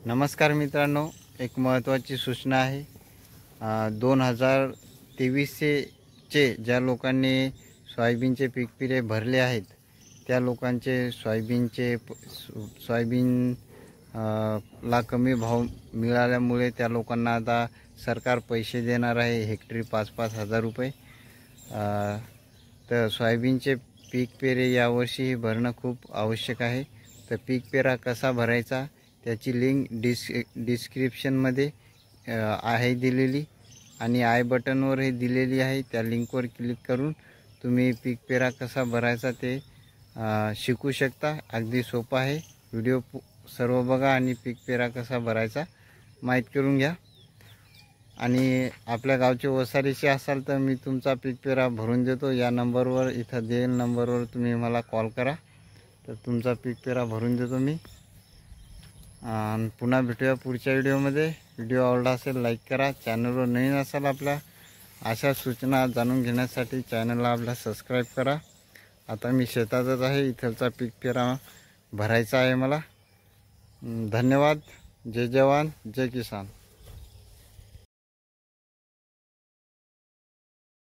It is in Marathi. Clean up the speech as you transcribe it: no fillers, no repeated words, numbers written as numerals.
नमस्कार मित्रांनो, एक महत्त्वाची सूचना आहे। 2023चे ज्या लोकांनी सोयाबीनचे पीक पेरे भरले आहेत त्या लोकांचे सोयाबीन ला कमी भाव मिळाल्यामुळे त्या लोकांना आता सरकार पैसे देणार आहे, हेक्टरी 5-5 हजार रुपये। तर सोयाबीनचे पीक पेरे यावर्षी भरणं खूप आवश्यक आहे। तर पीक पेरा कसा भरायचा त्याची लिंक डिस्क्रिप्शनमध्ये आहे दिलेली आणि आय बटनवर हे दिलेली आहे। त्या लिंकवर क्लिक करून तुम्ही पीक पेरा कसा भरायचा ते शिकू शकता। अगदी सोपा आहे। व्हिडिओ सर्व बघा आणि पीक पेरा कसा भरायचा माहीत करून घ्या। आणि आपल्या गावचे वसारीचे असाल तर मी तुमचा पीक पेरा भरून देतो। या नंबरवर, इथं देईल नंबरवर तुम्ही मला कॉल करा, तर तुमचा पीक पेरा भरून देतो मी। पुन्हा भेटूया पुढच्या व्हिडिओमध्ये। व्हिडिओ आवडला असेल लाईक करा, चॅनलवर नवीन असाल आपल्या अशा सूचना जाणून घेण्यासाठी चॅनलला आपला सबस्क्राईब करा। आता मी शेतातच आहे, इथलचा पीक पेरा भरायचा आहे मला। धन्यवाद। जय जवान जय किसान।